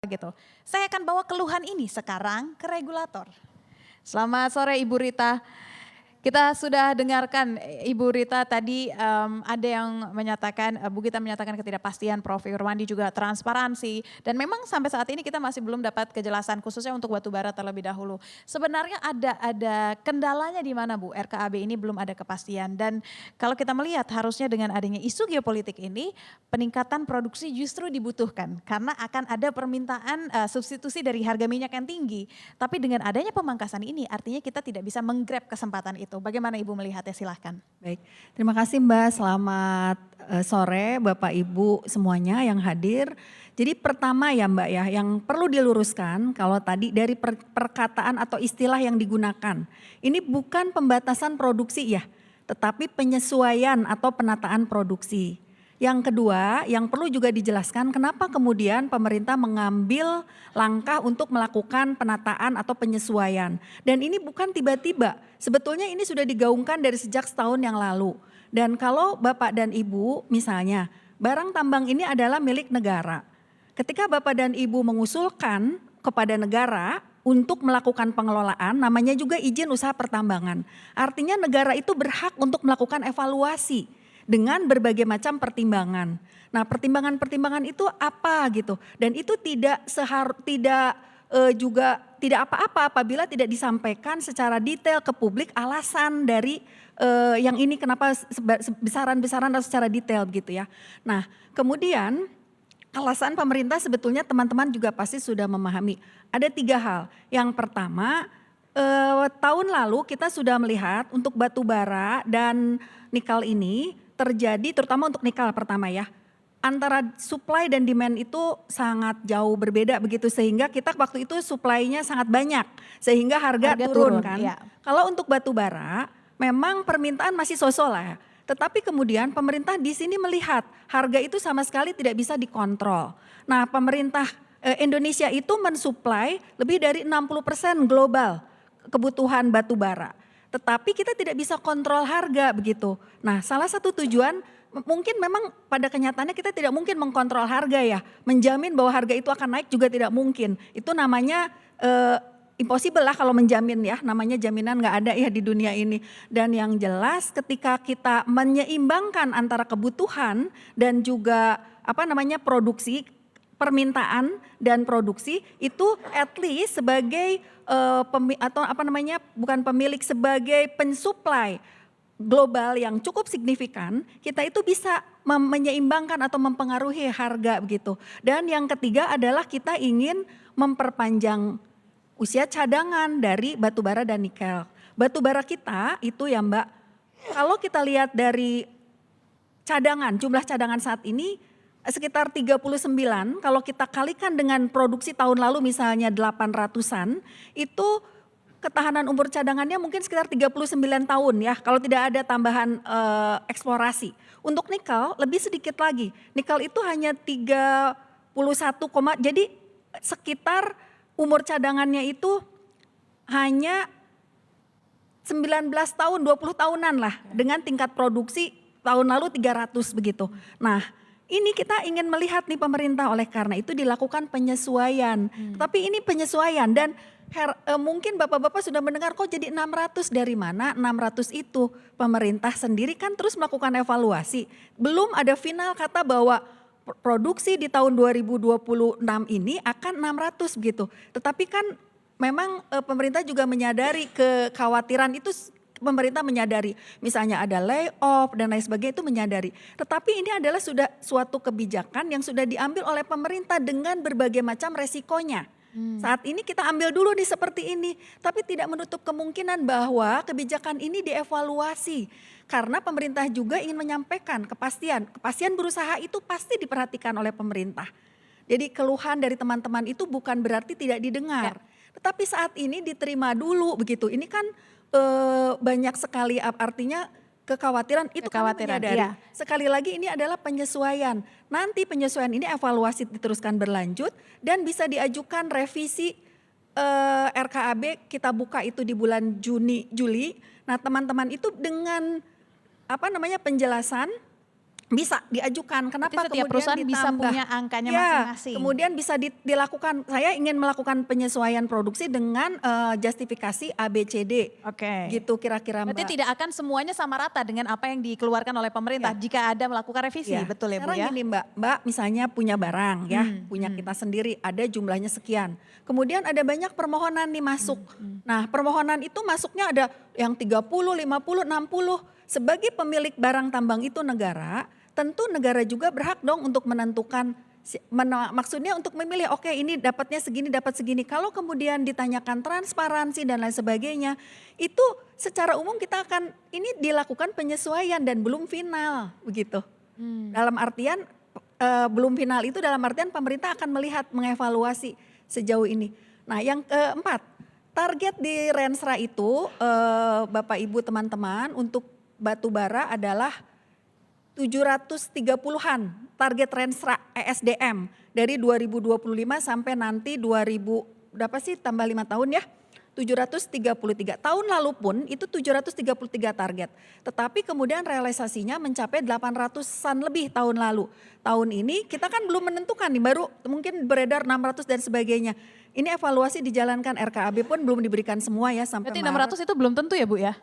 gitu. Saya akan bawa keluhan ini sekarang ke regulator. Selamat sore Ibu Rita. Kita sudah dengarkan Ibu Rita tadi ada yang menyatakan, Bu Gita menyatakan ketidakpastian, Prof. Irwandi juga transparansi. Dan memang sampai saat ini kita masih belum dapat kejelasan khususnya untuk batubara terlebih dahulu. Sebenarnya ada kendalanya di mana Bu? RKAB ini belum ada kepastian. Dan kalau kita melihat harusnya dengan adanya isu geopolitik ini peningkatan produksi justru dibutuhkan. Karena akan ada permintaan substitusi dari harga minyak yang tinggi. Tapi dengan adanya pemangkasan ini artinya kita tidak bisa menggrab kesempatan itu. Bagaimana Ibu melihatnya, silahkan. Baik, terima kasih Mbak, selamat sore Bapak Ibu semuanya yang hadir. Jadi pertama ya Mbak ya, yang perlu diluruskan kalau tadi dari perkataan atau istilah yang digunakan. Ini bukan pembatasan produksi ya, tetapi penyesuaian atau penataan produksi. Yang kedua, yang perlu juga dijelaskan kenapa kemudian pemerintah mengambil langkah untuk melakukan penataan atau penyesuaian. Dan ini bukan tiba-tiba, sebetulnya ini sudah digaungkan dari sejak setahun yang lalu. Dan kalau Bapak dan Ibu misalnya, barang tambang ini adalah milik negara. Ketika Bapak dan Ibu mengusulkan kepada negara untuk melakukan pengelolaan, namanya juga izin usaha pertambangan. Artinya negara itu berhak untuk melakukan evaluasi dengan berbagai macam pertimbangan. Nah, pertimbangan-pertimbangan itu apa gitu? Dan itu tidak apa-apa apabila tidak disampaikan secara detail ke publik alasan dari yang ini kenapa besaran-besaran atau secara detail gitu ya. Nah, kemudian alasan pemerintah sebetulnya teman-teman juga pasti sudah memahami. Ada 3 hal. Yang pertama, tahun lalu kita sudah melihat untuk batu bara dan nikel ini terjadi, terutama untuk nikel pertama ya, antara supply dan demand itu sangat jauh berbeda begitu, sehingga kita waktu itu supply-nya sangat banyak sehingga harga turun kan. Ya. Kalau untuk batu bara memang permintaan masih sosok lah ya. Tetapi kemudian pemerintah di sini melihat harga itu sama sekali tidak bisa dikontrol. Nah, pemerintah Indonesia itu mensuplai lebih dari 60% global kebutuhan batu bara. Tetapi kita tidak bisa kontrol harga begitu. Nah, salah satu tujuan mungkin memang pada kenyataannya kita tidak mungkin mengkontrol harga ya. Menjamin bahwa harga itu akan naik juga tidak mungkin. Itu namanya impossible lah kalau menjamin ya. Namanya jaminan nggak ada ya di dunia ini. Dan yang jelas ketika kita menyeimbangkan antara kebutuhan dan juga produksi, permintaan dan produksi itu at least sebagai bukan pemilik, sebagai pensuplai global yang cukup signifikan, kita itu bisa menyeimbangkan atau mempengaruhi harga begitu. Dan yang ketiga adalah kita ingin memperpanjang usia cadangan dari batu bara dan nikel. Batu bara kita itu ya Mbak, kalau kita lihat dari cadangan, jumlah cadangan saat ini sekitar 39, kalau kita kalikan dengan produksi tahun lalu misalnya 800-an, itu ketahanan umur cadangannya mungkin sekitar 39 tahun ya, kalau tidak ada tambahan eksplorasi. Untuk nikel lebih sedikit lagi, nikel itu hanya 31, jadi sekitar umur cadangannya itu hanya 19 tahun, 20 tahunan lah, dengan tingkat produksi tahun lalu 300 begitu. Nah, ini kita ingin melihat nih pemerintah, oleh karena itu dilakukan penyesuaian. Tapi ini penyesuaian dan mungkin bapak-bapak sudah mendengar kok jadi 600, dari mana 600 itu? Pemerintah sendiri kan terus melakukan evaluasi. Belum ada final kata bahwa produksi di tahun 2026 ini akan 600 begitu. Tetapi kan memang pemerintah juga menyadari kekhawatiran itu. Pemerintah menyadari, misalnya ada layoff dan lain sebagainya, itu menyadari. Tetapi ini adalah sudah suatu kebijakan yang sudah diambil oleh pemerintah dengan berbagai macam resikonya. Saat ini kita ambil dulu nih seperti ini, tapi tidak menutup kemungkinan bahwa kebijakan ini dievaluasi. Karena pemerintah juga ingin menyampaikan kepastian berusaha itu pasti diperhatikan oleh pemerintah. Jadi keluhan dari teman-teman itu bukan berarti tidak didengar. Tetapi saat ini diterima dulu begitu, ini kan banyak sekali artinya kekhawatiran itu kami menyadari. Iya. Sekali lagi ini adalah penyesuaian. Nanti penyesuaian ini evaluasi diteruskan berlanjut dan bisa diajukan revisi RKAB, kita buka itu di bulan Juli. Nah, teman-teman itu dengan penjelasan Bisa diajukan. Berarti Kenapa setiap kemudian perusahaan bisa ditambah? punya angkanya Ya, masing-masing. kemudian bisa dilakukan. Saya ingin melakukan penyesuaian produksi dengan justifikasi ABCD, Oke. gitu kira-kira Berarti Mbak. tidak akan semuanya sama rata dengan apa yang dikeluarkan oleh pemerintah Ya. jika ada melakukan revisi, Iya, betul ya Bu sekarang ya? gini Mbak misalnya punya barang ya, punya Hmm. kita sendiri ada jumlahnya sekian. Kemudian ada banyak permohonan nih masuk. Nah, permohonan itu masuknya ada yang 30, 50, 60. Sebagai pemilik barang tambang itu negara, tentu negara juga berhak dong untuk menentukan maksudnya untuk memilih oke ini dapatnya segini dapat segini. Kalau kemudian ditanyakan transparansi dan lain sebagainya, itu secara umum kita akan ini dilakukan penyesuaian dan belum final begitu. Dalam artian belum final itu dalam artian pemerintah akan melihat mengevaluasi sejauh ini. Nah, yang keempat, target di Rensra itu Bapak Ibu teman-teman untuk batu bara adalah 730-an target Rensra ESDM dari 2025 sampai nanti 2000 berapa sih tambah 5 tahun ya? 733. Tahun lalu pun itu 733 target. Tetapi kemudian realisasinya mencapai 800-an lebih tahun lalu. Tahun ini kita kan belum menentukan nih, baru mungkin beredar 600 dan sebagainya. Ini evaluasi dijalankan, RKAB pun belum diberikan semua ya sampai Berarti Maret. 600 itu belum tentu ya Bu ya?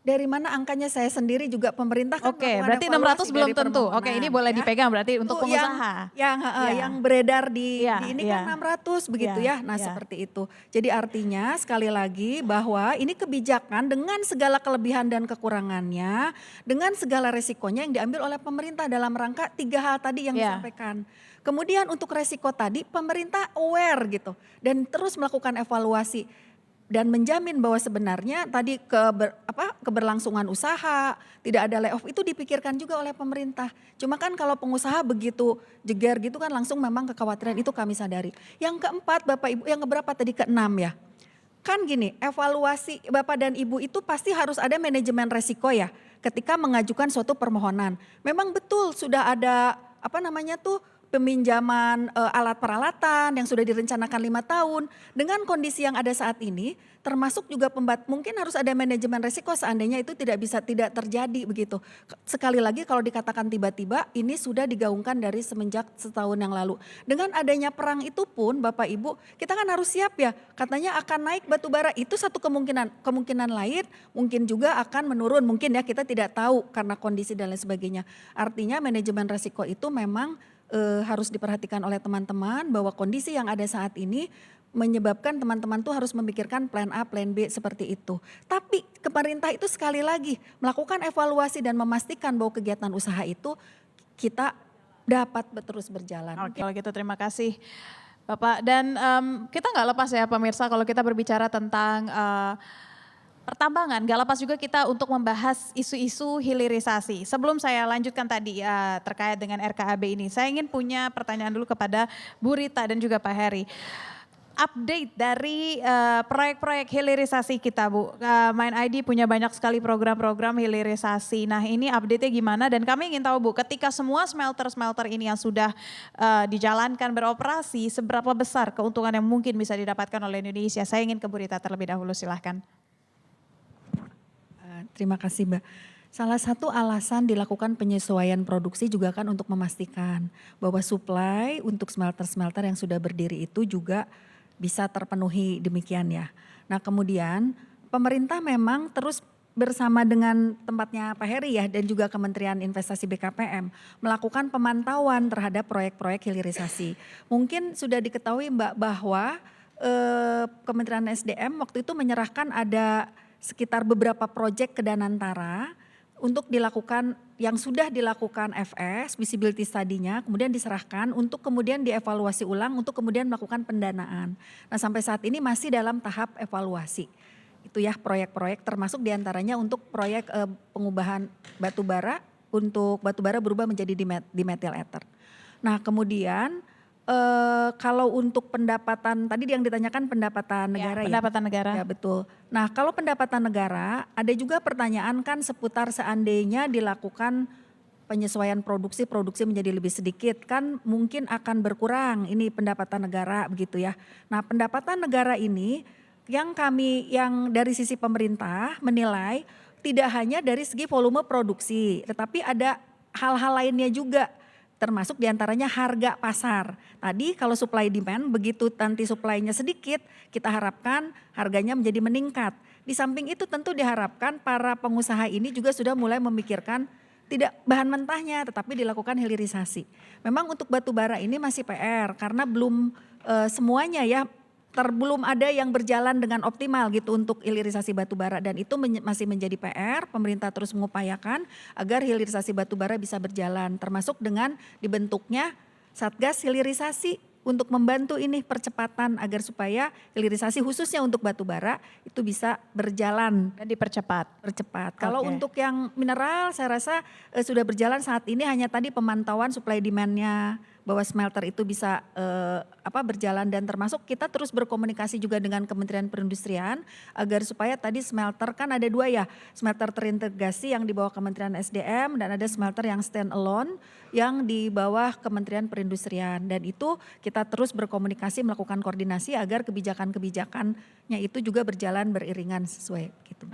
Dari mana angkanya saya sendiri juga pemerintah kan Oke, melakukan berarti evaluasi 600 belum dari tentu. Oke, permohonan, ini boleh ya. dipegang berarti untuk Itu pengusaha. Iya. yang beredar di ini Iya. kan 600 begitu Iya, ya. Nah, iya. seperti itu. Jadi artinya sekali lagi bahwa ini kebijakan dengan segala kelebihan dan kekurangannya, dengan segala resikonya yang diambil oleh pemerintah dalam rangka 3 hal tadi yang Iya. disampaikan. Kemudian untuk resiko tadi pemerintah aware gitu dan terus melakukan evaluasi dan menjamin bahwa sebenarnya tadi keberlangsungan usaha, tidak ada layoff itu dipikirkan juga oleh pemerintah. Cuma kan kalau pengusaha begitu jeger gitu kan langsung memang kekhawatiran itu kami sadari. Yang keempat Bapak Ibu, yang keberapa tadi keenam ya. Kan gini, evaluasi Bapak dan Ibu itu pasti harus ada manajemen resiko ya ketika mengajukan suatu permohonan. Memang betul sudah ada peminjaman alat peralatan yang sudah direncanakan 5 tahun. Dengan kondisi yang ada saat ini termasuk juga mungkin harus ada manajemen risiko seandainya itu tidak terjadi begitu. Sekali lagi kalau dikatakan tiba-tiba ini sudah digaungkan dari semenjak setahun yang lalu. Dengan adanya perang itu pun Bapak Ibu kita kan harus siap ya, katanya akan naik batu bara itu satu kemungkinan lain mungkin juga akan menurun mungkin ya kita tidak tahu karena kondisi dan lain sebagainya. Artinya manajemen risiko itu memang harus diperhatikan oleh teman-teman bahwa kondisi yang ada saat ini menyebabkan teman-teman tuh harus memikirkan plan A, plan B seperti itu. Tapi pemerintah itu sekali lagi melakukan evaluasi dan memastikan bahwa kegiatan usaha itu kita dapat terus berjalan. Oke, kalau gitu terima kasih Bapak. Dan kita nggak lepas ya pemirsa kalau kita berbicara tentang pertambangan, gak lepas juga kita untuk membahas isu-isu hilirisasi. Sebelum saya lanjutkan tadi terkait dengan RKAB ini, saya ingin punya pertanyaan dulu kepada Bu Rita dan juga Pak Heri. Update dari proyek-proyek hilirisasi kita Bu. Mind ID punya banyak sekali program-program hilirisasi. Nah ini update-nya gimana dan kami ingin tahu Bu, ketika semua smelter-smelter ini yang sudah dijalankan beroperasi, seberapa besar keuntungan yang mungkin bisa didapatkan oleh Indonesia? Saya ingin ke Bu Rita terlebih dahulu, silahkan. Terima kasih Mbak. Salah satu alasan dilakukan penyesuaian produksi juga kan untuk memastikan bahwa supply untuk smelter-smelter yang sudah berdiri itu juga bisa terpenuhi demikian ya. Nah kemudian pemerintah memang terus bersama dengan tempatnya Pak Heri ya dan juga Kementerian Investasi BKPM melakukan pemantauan terhadap proyek-proyek hilirisasi. Mungkin sudah diketahui Mbak bahwa Kementerian SDM waktu itu menyerahkan ada sekitar beberapa proyek ke Danantara untuk dilakukan yang sudah dilakukan FS, visibility study-nya, kemudian diserahkan untuk kemudian dievaluasi ulang untuk kemudian melakukan pendanaan. Nah sampai saat ini masih dalam tahap evaluasi. Itu ya proyek-proyek termasuk diantaranya untuk proyek pengubahan batu bara untuk batu bara berubah menjadi dimethyl ether. Nah kemudian kalau untuk pendapatan tadi yang ditanyakan pendapatan negara ya. Pendapatan negara. Ya betul. Nah kalau pendapatan negara ada juga pertanyaan kan seputar seandainya dilakukan penyesuaian produksi menjadi lebih sedikit kan mungkin akan berkurang ini pendapatan negara begitu ya. Nah pendapatan negara ini yang dari sisi pemerintah menilai tidak hanya dari segi volume produksi tetapi ada hal-hal lainnya juga. Termasuk diantaranya harga pasar. Tadi kalau supply demand, begitu nanti supply-nya sedikit, kita harapkan harganya menjadi meningkat. Di samping itu tentu diharapkan para pengusaha ini juga sudah mulai memikirkan tidak bahan mentahnya tetapi dilakukan hilirisasi. Memang untuk batu bara ini masih PR karena belum semuanya ya belum ada yang berjalan dengan optimal gitu untuk hilirisasi batu bara dan itu masih menjadi PR. Pemerintah terus mengupayakan agar hilirisasi batu bara bisa berjalan termasuk dengan dibentuknya Satgas Hilirisasi untuk membantu ini percepatan agar supaya hilirisasi khususnya untuk batu bara itu bisa berjalan Dan dipercepat. Kalau Oke. untuk yang mineral saya rasa sudah berjalan saat ini hanya tadi pemantauan supply demand-nya bahwa smelter itu bisa berjalan dan termasuk kita terus berkomunikasi juga dengan Kementerian Perindustrian agar supaya tadi smelter kan ada 2 ya, smelter terintegrasi yang di bawah Kementerian SDM dan ada smelter yang stand alone yang di bawah Kementerian Perindustrian dan itu kita terus berkomunikasi melakukan koordinasi agar kebijakan-kebijakannya itu juga berjalan beriringan sesuai gitu.